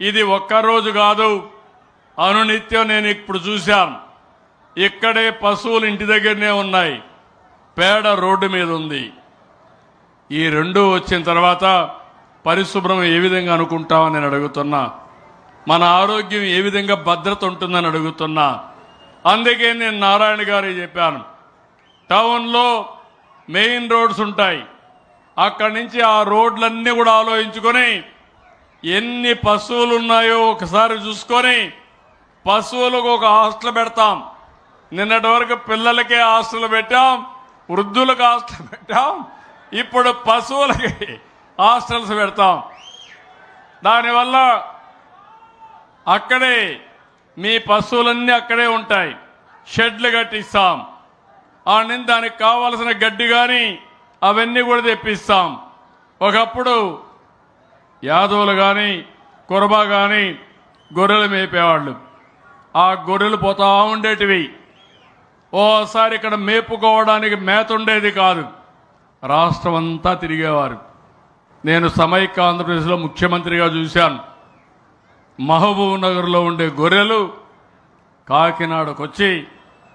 ఇది ఒక్కరోజు కాదు, అనునిత్యం నేను ఇప్పుడు చూశాను. ఇక్కడే పశువులు ఇంటి దగ్గరనే ఉన్నాయి, పేడ రోడ్డు మీద ఉంది. ఈ రెండు వచ్చిన తర్వాత పరిశుభ్రం ఏ విధంగా అనుకుంటామని నేను అడుగుతున్నా, మన ఆరోగ్యం ఏ విధంగా భద్రత ఉంటుందని అడుగుతున్నా. అందుకే నేను నారాయణ గారికి చెప్పాను, టౌన్లో మెయిన్ రోడ్స్ ఉంటాయి, అక్కడి నుంచి ఆ రోడ్లన్నీ కూడా ఆలోచించుకొని ఎన్ని పశువులు ఉన్నాయో ఒకసారి చూసుకొని పశువులకు ఒక హాస్టల్ పెడతాం. నిన్నటి వరకు పిల్లలకే హాస్టల్ పెట్టాం, వృద్ధులకు హాస్టల్ పెట్టాం, ఇప్పుడు పశువులకి హాస్టల్స్ పెడతాం. దానివల్ల అక్కడే మీ పశువులన్నీ అక్కడే ఉంటాయి, షెడ్లు కట్టిస్తాం. దానికి కావాల్సిన గడ్డి కానీ అవన్నీ కూడా తెప్పిస్తాం. ఒకప్పుడు యాదవులు కానీ కురబా కానీ గొర్రెలు మేపేవాళ్ళు, ఆ గొర్రెలు పోతా ఉండేటివి. ఓసారి ఇక్కడ మేపుకోవడానికి మేత ఉండేది కాదు, రాష్ట్రం అంతా తిరిగేవారు. నేను సమైక్య ఆంధ్రప్రదేశ్లో ముఖ్యమంత్రిగా చూశాను. మహబూబ్ నగర్లో ఉండే గొర్రెలు కాకినాడకు వచ్చి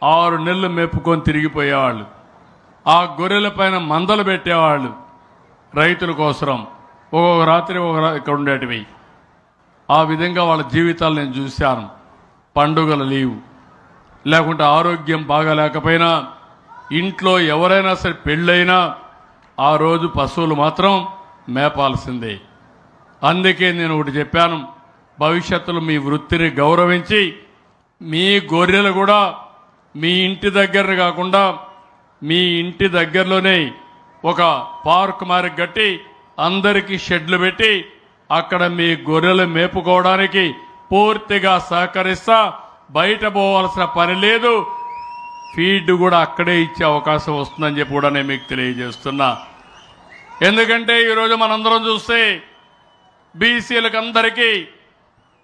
6 నెలలు మేపుకొని తిరిగిపోయేవాళ్ళు. ఆ గొర్రెల పైన మందలు పెట్టేవాళ్ళు రైతుల కోసం. ఒక్కొక్క రాత్రి ఇక్కడ ఉండేటివి. ఆ విధంగా వాళ్ళ జీవితాలు నేను చూశాను. పండుగల లీవు లేకుంటే ఆరోగ్యం బాగాలేకపోయినా ఇంట్లో ఎవరైనా సరే పెళ్ళైనా ఆ రోజు పశువులు మాత్రం మేపాల్సిందే. అందుకే నేను ఒకటి చెప్పాను, భవిష్యత్తులో మీ వృత్తిని గౌరవించి మీ గొర్రెలు కూడా మీ ఇంటి దగ్గర కాకుండా మీ ఇంటి దగ్గరలోనే ఒక పార్క్ మారి కట్టి అందరికీ షెడ్లు పెట్టి అక్కడ మీ గొర్రెలు మేపుకోవడానికి పూర్తిగా సహకరిస్తా. బయట పోవాల్సిన పని లేదు, ఫీడ్ కూడా అక్కడే ఇచ్చే అవకాశం వస్తుందని చెప్పి కూడా నేను మీకు తెలియజేస్తున్నా. ఎందుకంటే ఈరోజు మనందరం చూస్తే బీసీలకు అందరికీ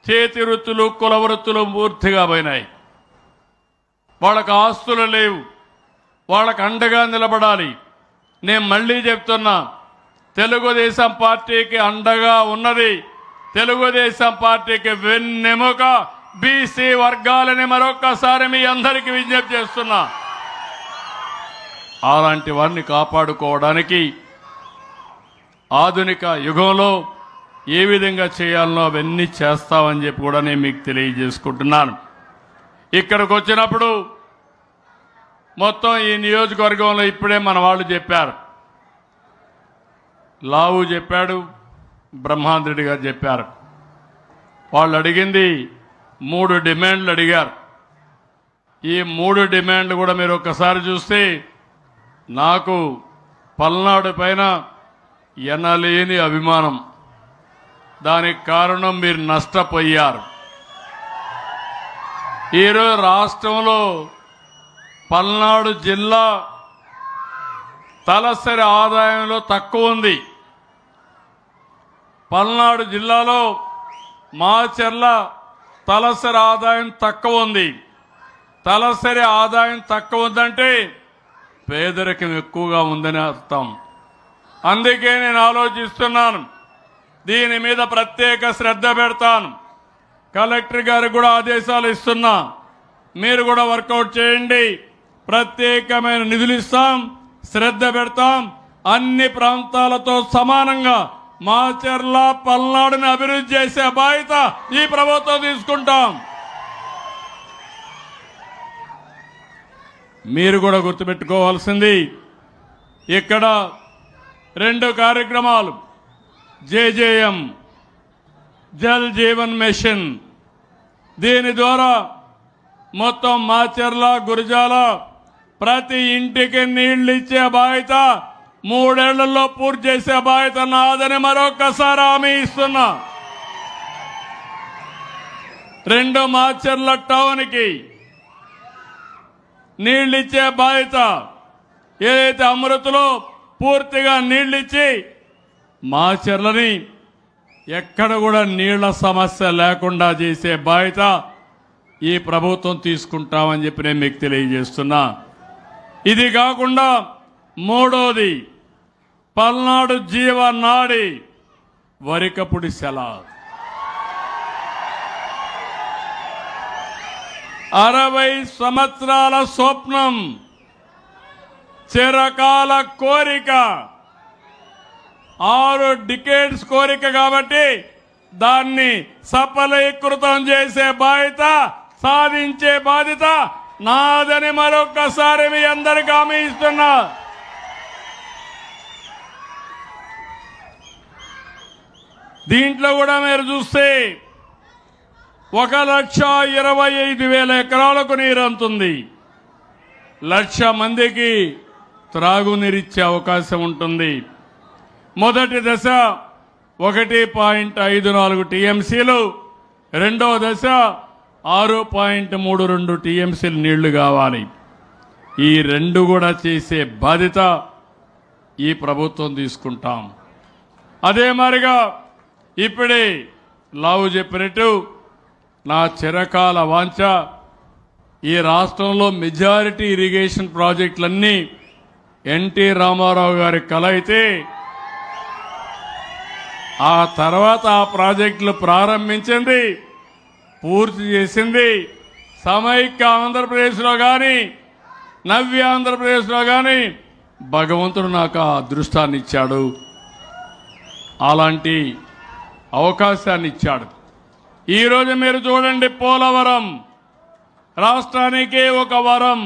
చేతి వృత్తులు కుల వృత్తులు పూర్తిగా పోయినాయి. వాళ్ళకు ఆస్తులు లేవు, వాళ్ళకు అండగా నిలబడాలి. నేను మళ్ళీ చెప్తున్నా, తెలుగుదేశం పార్టీకి అండగా ఉన్నది, తెలుగుదేశం పార్టీకి వెన్నెముక బీసీ వర్గాలని మరొక్కసారి మీ అందరికీ విజ్ఞప్తి చేస్తున్నా. అలాంటి వారిని కాపాడుకోవడానికి ఆధునిక యుగంలో ఏ విధంగా చేయాలనో అవన్నీ చేస్తామని చెప్పి కూడా నేను మీకు తెలియజేసుకుంటున్నాను. ఇక్కడికి వచ్చినప్పుడు మొత్తం ఈ నియోజకవర్గంలో ఇప్పుడే మన వాళ్ళు చెప్పారు, లావు చెప్పాడు, బ్రహ్మాంద్రెడ్డి గారు చెప్పారు. వాళ్ళు అడిగింది 3 డిమాండ్లు అడిగారు. ఈ 3 డిమాండ్లు కూడా మీరు ఒక్కసారి చూస్తే నాకు పల్నాడు పైన ఎనలేని అభిమానం. దానికి కారణం మీరు నష్టపోయారు. ఈరోజు రాష్ట్రంలో పల్నాడు జిల్లా తలసరి ఆదాయంలో తక్కువ ఉంది. పల్నాడు జిల్లాలో మాచర్ల తలసరి ఆదాయం తక్కువ ఉంది. తలసరి ఆదాయం తక్కువ ఉందంటే పేదరికం ఎక్కువగా ఉందని అర్థం. అందుకే నేను ఆలోచిస్తున్నాను, దీని మీద ప్రత్యేక శ్రద్ధ పెడతాను. కలెక్టర్ గారికి కూడా ఆదేశాలు ఇస్తున్నా, మీరు కూడా వర్కౌట్ చేయండి. ప్రత్యేకమైన నిధులు ఇస్తాం, శ్రద్ధ పెడతాం. అన్ని ప్రాంతాలతో సమానంగా మాచర్ల పల్నాడుని అభివృద్ధి చేసే బాధ్యత ఈ ప్రభుత్వం తీసుకుంటాం. మీరు కూడా గుర్తుపెట్టుకోవాల్సింది, ఇక్కడ 2 కార్యక్రమాలు, జేజేఎం జల్ జీవన్ మిషన్, దీని ద్వారా మొత్తం మాచర్ల గురజాల ప్రతి ఇంటికి నీళ్లు ఇచ్చే బాధ్యత 3 ఏళ్లలో పూర్తి చేసే బాధ్యత నాదని మరొకసారి హామీ ఇస్తున్నా. 2 మాచర్ల టౌన్కి నీళ్ళిచ్చే బాధ్యత, ఏదైతే అమృతలో పూర్తిగా నీళ్ళిచ్చి మాచర్లని ఎక్కడ కూడా నీళ్ల సమస్య లేకుండా చేసే బాధ్యత ఈ ప్రభుత్వం తీసుకుంటామని చెప్పి నేను మీకు తెలియజేస్తున్నా. ఇది కాకుండా 3వది పల్నాడు జీవనాడి వరికపుడి సెల. 60 సంవత్సరాల స్వప్నం, చిరకాల కోరిక, 6 డికేడ్స్ కోరిక కాబట్టి దాన్ని సఫలీకృతం చేసే బాధ్యత, సాధించే బాధ్యత నాదని మరొక్కసారి మీ అందరికీ హామీ ఇస్తున్నా. దీంట్లో కూడా మీరు చూస్తే 1,25,000 ఎకరాలకు నీరు అందుతుంది. 1,00,000 మందికి త్రాగునీరిచ్చే అవకాశం ఉంటుంది. మొదటి దశ 1.54 టీఎంసీలు, రెండవ దశ 6.32 టీఎంసీలు నీళ్లు కావాలి. ఈ రెండు కూడా చేసే బాధ్యత ఈ ప్రభుత్వం తీసుకుంటాం. అదే మాదిరిగా ఇప్పుడే లావు చెప్పినట్టు నా చిరకాల వాంఛ, ఈ రాష్ట్రంలో మెజారిటీ ఇరిగేషన్ ప్రాజెక్టులన్నీ ఎన్టీ రామారావు గారి కల అయితే ఆ తర్వాత ఆ ప్రాజెక్టులు ప్రారంభించింది, పూర్తి చేసింది సమైక్య ఆంధ్రప్రదేశ్లో కానీ నవ్య ఆంధ్రప్రదేశ్లో కానీ భగవంతుడు నాకు ఆ అదృష్టాన్ని ఇచ్చాడు, అలాంటి అవకాశాన్ని ఇచ్చాడు. ఈరోజు మీరు చూడండి, పోలవరం రాష్ట్రానికే ఒక వరం.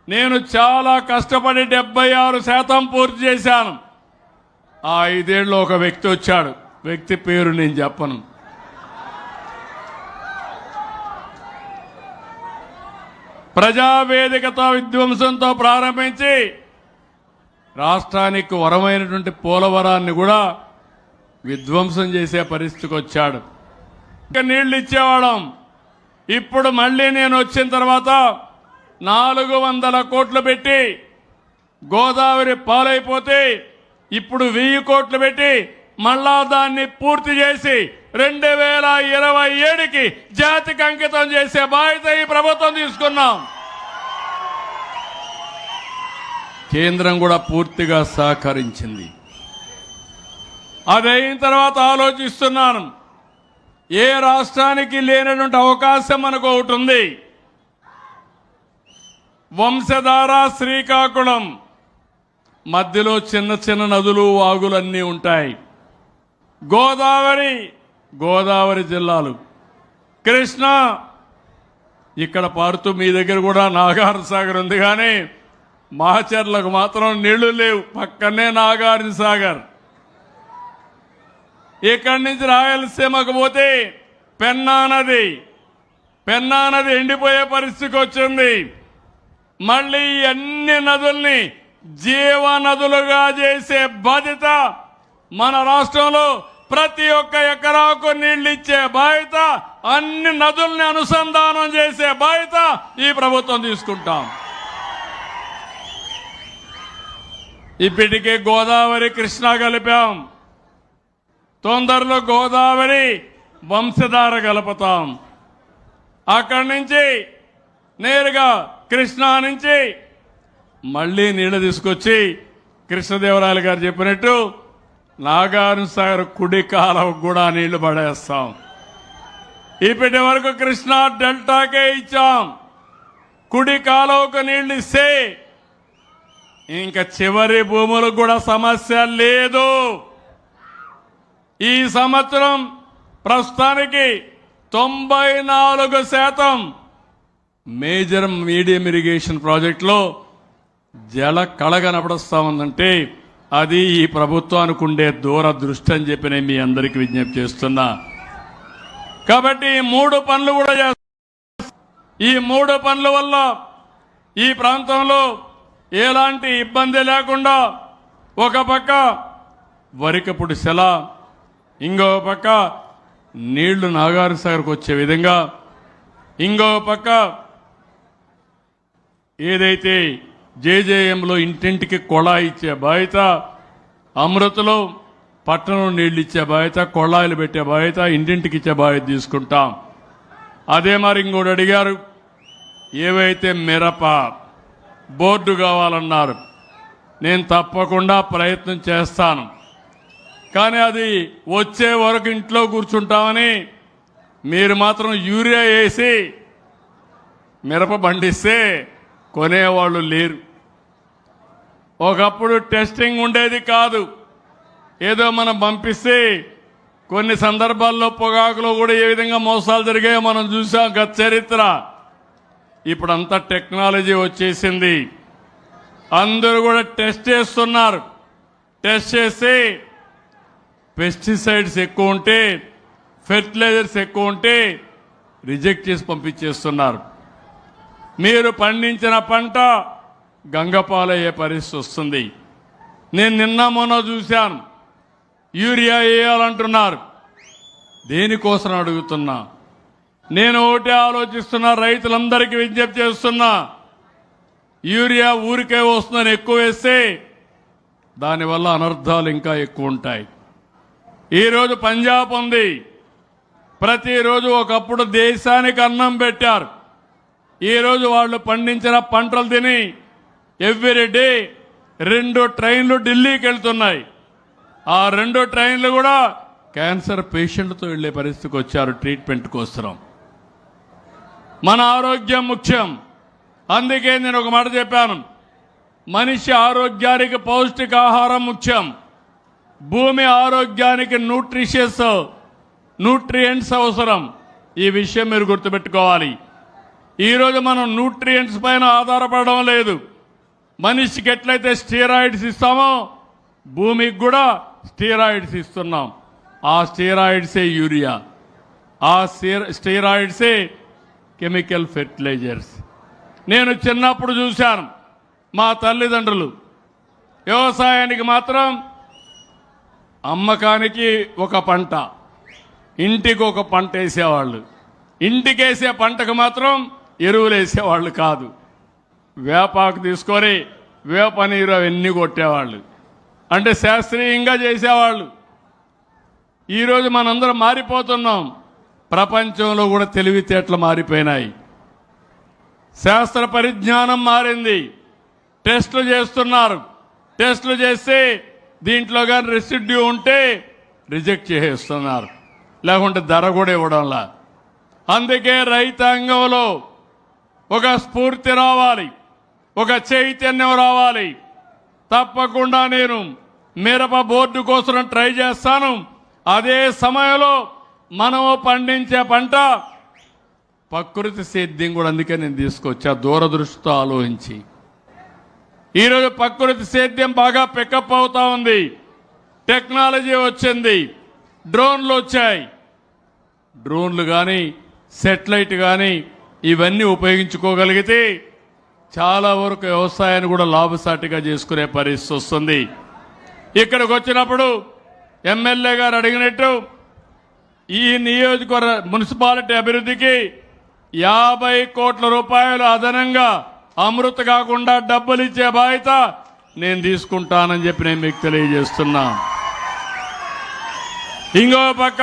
నేను చాలా కష్టపడి 76% పూర్తి చేశాను. ఆ 5 ఏళ్ళు ఒక వ్యక్తి వచ్చాడు, వ్యక్తి పేరు నేను చెప్పను. ప్రజావేదికతో విధ్వంసంతో ప్రారంభించి రాష్ట్రానికి వరమైనటువంటి పోలవరాన్ని కూడా విధ్వంసం చేసే పరిస్థితికి వచ్చాడు. ఇంకా నీళ్లు ఇచ్చేవాళ్ళం. ఇప్పుడు మళ్ళీ నేను వచ్చిన తర్వాత 400 కోట్లు పెట్టి గోదావరి పాలైపోతే ఇప్పుడు 1000 కోట్లు పెట్టి మళ్ళా దాన్ని పూర్తి చేసి 2027కి జాతికి అంకితం చేసే బాధ్యత ఈ ప్రభుత్వం తీసుకున్నాం. కేంద్రం కూడా పూర్తిగా సహకరించింది. అదైన తర్వాత ఆలోచిస్తున్నాను, ఏ రాష్ట్రానికి లేనటువంటి అవకాశం మనకు ఒకటి ఉంది. వంశధార, శ్రీకాకుళం మధ్యలో చిన్న చిన్న నదులు, వాగులన్నీ ఉంటాయి. గోదావరి జిల్లాలు, కృష్ణ ఇక్కడ పారుతూ మీ దగ్గర కూడా నాగార్జున సాగర్ ఉంది, కానీ మాచర్లకు మాత్రం నీళ్లు లేవు. పక్కనే నాగార్జున సాగర్. ఇక్కడి నుంచి రాయలసీమకు పోతే పెన్నా నది ఎండిపోయే పరిస్థితికి వచ్చింది. మళ్ళీ అన్ని నదుల్ని జీవనదులుగా చేసే బాధ్యత మన రాష్ట్రంలో ప్రతి ఒక్క ఎకరాకు నీళ్లు ఇచ్చే బాధ్యత, అన్ని నదుల్ని అనుసంధానం చేసే బాధ్యత ఈ ప్రభుత్వం తీసుకుంటాం. ఇప్పటికే గోదావరి, కృష్ణా కలిపాం. తొందరలో గోదావరి, వంశధార కలుపుతాం. అక్కడి నుంచి నేరుగా కృష్ణా నుంచి మళ్ళీ నీళ్లు తీసుకొచ్చి కృష్ణదేవరాయలు గారు చెప్పినట్టు నాగార్జున సాగర్ కుడి కాలువకు కూడా నీళ్లు పడేస్తాం. ఇప్పటి వరకు కృష్ణా డెల్టాకే ఇచ్చాం. కుడి కాలువకు నీళ్లు ఇస్తే ఇంకా చివరి భూములకు కూడా సమస్య లేదు. ఈ సంవత్సరం ప్రస్తుతానికి 94% మేజర్ మీడియం ఇరిగేషన్ ప్రాజెక్టులో జల కళ కనపడుస్తా ఉందంటే అది ఈ ప్రభుత్వానికి ఉండే దూరదృష్టి అని చెప్పి నేను మీ అందరికీ విజ్ఞప్తి చేస్తున్నా. కాబట్టి ఈ 3 పనులు కూడా చేస్తాం. ఈ 3 పనుల వల్ల ఈ ప్రాంతంలో ఎలాంటి ఇబ్బంది లేకుండా ఒక పక్క వరికపుడి సెల, ఇంకో పక్క నీళ్లు నాగార్జున సాగర్కు వచ్చే విధంగా, ఇంకో పక్క ఏదైతే జేజేఎంలో ఇంటింటికి కొళాయి ఇచ్చే బాధ్యత, అమృతలో పట్టణం నీళ్లు ఇచ్చే బాధ్యత, కొళాయిలు పెట్టే బాధ్యత, ఇంటింటికి ఇచ్చే బాధ్యత తీసుకుంటాం. అదే మరి ఇంకోటి అడిగారు, ఏవైతే మిరప బోర్డు కావాలన్నారు. నేను తప్పకుండా ప్రయత్నం చేస్తాను. కానీ అది వచ్చే వరకు ఇంట్లో కూర్చుంటామని మీరు మాత్రం యూరియా వేసి మిరప పండిస్తే కొనేవాళ్ళు లేరు. ఒకప్పుడు టెస్టింగ్ ఉండేది కాదు. ఏదో మనం పంపిస్తే కొన్ని సందర్భాల్లో పొగాకులో కూడా ఏ విధంగా మోసాలు జరిగాయో మనం చూసాం గత చరిత్ర. ఇప్పుడంతా టెక్నాలజీ వచ్చేసింది. అందరూ కూడా టెస్ట్ చేస్తున్నారు. టెస్ట్ చేసి పెస్టిసైడ్స్ ఎక్కువ ఉంటే, ఫెర్టిలైజర్స్ ఎక్కువ ఉంటే రిజెక్ట్ చేసి పంపించేస్తున్నారు. మీరు పండించిన పంట గంగపాలయ్యే పరిస్థితి వస్తుంది. నేను నిన్న మొన్న చూశాను, యూరియా వేయాలంటున్నారు. దేనికోసం అడుగుతున్నా? నేను ఒకటే ఆలోచిస్తున్నా, రైతులందరికీ విజ్ఞప్తి చేస్తున్నా, యూరియా ఊరికే వస్తుందని ఎక్కువ వేస్తే దానివల్ల అనర్థాలు ఇంకా ఎక్కువ ఉంటాయి. ఈరోజు పంజాబ్ ఉంది. ప్రతిరోజు ఒకప్పుడు దేశానికి అన్నం పెట్టారు. ఈరోజు వాళ్ళు పండించిన పంటలు తిని ఎవ్రీ డే 2 ట్రైన్లు ఢిల్లీకి వెళ్తున్నాయి. ఆ 2 ట్రైన్లు కూడా క్యాన్సర్ పేషెంట్తో వెళ్లే పరిస్థితికి వచ్చారు ట్రీట్మెంట్ కోసం. మన ఆరోగ్యం ముఖ్యం. అందుకే నేను ఒక మాట చెప్పాను, మనిషి ఆరోగ్యానికి పౌష్టికాహారం ముఖ్యం. భూమి ఆరోగ్యానికి న్యూట్రియంట్స్ అవసరం. ఈ విషయం మీరు గుర్తుపెట్టుకోవాలి. ఈరోజు మనం న్యూట్రియంట్స్ పైన ఆధారపడడం లేదు. మనిషికి ఎట్లయితే స్టీరాయిడ్స్ ఇస్తామో భూమికి కూడా స్టీరాయిడ్స్ ఇస్తున్నాం. ఆ స్టీరాయిడ్సే యూరియా, ఆ స్టీరాయిడ్సే కెమికల్ ఫెర్టిలైజర్స్. నేను చిన్నప్పుడు చూశాను, మా తల్లిదండ్రులు వ్యవసాయానికి మాత్రం అమ్మకానికి ఒక పంట, ఇంటికి ఒక పంట వేసేవాళ్ళు. ఇంటికేసే పంటకు మాత్రం ఎరువులు వేసేవాళ్ళు కాదు. వేపాకు తీసుకొని వేప నీరు అవన్నీ కొట్టేవాళ్ళు. అంటే శాస్త్రీయంగా చేసేవాళ్ళు. ఈరోజు మనందరం మారిపోతున్నాం. ప్రపంచంలో కూడా తెలివితేటలు మారిపోయినాయి. శాస్త్ర పరిజ్ఞానం మారింది. టెస్టులు చేస్తున్నారు. టెస్టులు చేస్తే దీంట్లో కానీ రెసిడ్యూ ఉంటే రిజెక్ట్ చేసేస్తున్నారు, లేకుంటే ధర కూడా ఇవ్వడంలా. అందుకే రైతాంగంలో ఒక స్ఫూర్తి రావాలి, ఒక చైతన్యం రావాలి. తప్పకుండా నేను మిరప బోర్డు కోసం ట్రై చేస్తాను. అదే సమయంలో మనము పండించే పంట ప్రకృతి సేద్యం కూడా. అందుకే నేను తీసుకొచ్చా దూరదృష్టితో ఆలోచించి. ఈరోజు ప్రకృతి సేద్యం బాగా పికప్ అవుతా ఉంది. టెక్నాలజీ వచ్చింది, డ్రోన్లు వచ్చాయి. డ్రోన్లు కానీ సెటిలైట్ కానీ ఇవన్నీ ఉపయోగించుకోగలిగితే చాలా వరకు వ్యవసాయాన్ని కూడా లాభసాటిగా చేసుకునే పరిస్థితి వస్తుంది. ఇక్కడికి వచ్చినప్పుడు ఎమ్మెల్యే గారు అడిగినట్టు ఈ నియోజకవర్గ మున్సిపాలిటీ అభివృద్ధికి 50 కోట్ల రూపాయలు అదనంగా అమృత కాకుండా డబ్బులు ఇచ్చే బాధ్యత నేను తీసుకుంటానని చెప్పి నేను మీకు తెలియజేస్తున్నా. ఇంకో పక్క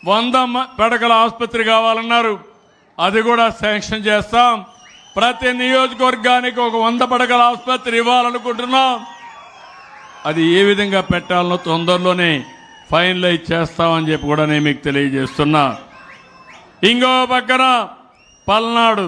100 పడకల ఆసుపత్రి కావాలన్నారు, అది కూడా శాంక్షన్ చేస్తాం. ప్రతి నియోజకవర్గానికి ఒక 100 పడకల ఆసుపత్రి ఇవ్వాలనుకుంటున్నాం. అది ఏ విధంగా పెట్టాలనో తొందరలోనే ఫైనలైజ్ చేస్తామని చెప్పి కూడా నేను మీకు తెలియజేస్తున్నా. ఇంకో పక్కన పల్నాడు